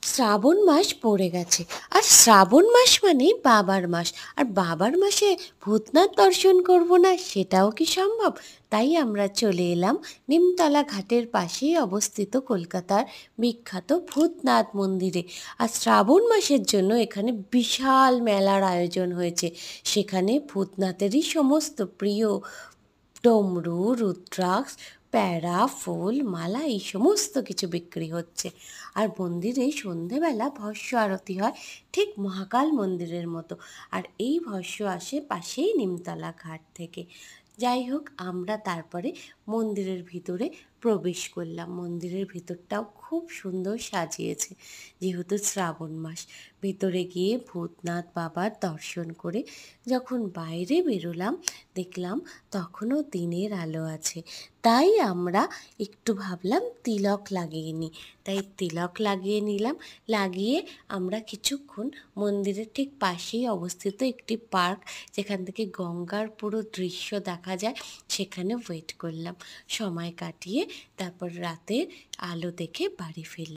শ্রাবণ মাস পড়ে গেছে। আর শ্রাবণ মাস মানেই বাবার মাস। আর বাবার মাসে ভূতনাথ দর্শন করব না সেটাও কি সম্ভব? তাই আমরা চলে এলাম নিমতলা ঘাটের পাশেই অবস্থিত কলকাতার বিখ্যাত ভূতনাথ মন্দিরে। আর শ্রাবণ মাসের জন্য এখানে বিশাল মেলার আয়োজন হয়েছে। সেখানে ভূতনাথেরই সমস্ত প্রিয় ডমরু, রুদ্রাক্ষ, প্যারা, ফুল, মালা এই সমস্ত কিছু বিক্রি হচ্ছে। আর মন্দিরে সন্ধেবেলা ভস্য আরতি হয়, ঠিক মহাকাল মন্দিরের মতো। আর এই ভস্য আসে পাশেই নিমতলা ঘাট থেকে। যাই হোক, আমরা তারপরে মন্দিরের ভিতরে প্রবেশ করলাম। মন্দিরের ভিতরটাও খুব সুন্দর সাজিয়েছে, যেহেতু শ্রাবণ মাস। ভিতরে গিয়ে ভূতনাথ বাবার দর্শন করে যখন বাইরে বেরোলাম, দেখলাম তখনও দিনের আলো আছে। তাই আমরা একটু ভাবলাম তিলক লাগিয়ে নিই। তাই তিলক লাগিয়ে নিলাম। লাগিয়ে আমরা কিছুক্ষণ মন্দিরের ঠিক পাশেই অবস্থিত একটি পার্ক, যেখান থেকে গঙ্গার পুরো দৃশ্য দেখা যায়, সেখানে ওয়েট করলাম। সময় কাটিয়ে তারপর রাতের আলো দেখে বাড়ি ফিরলাম।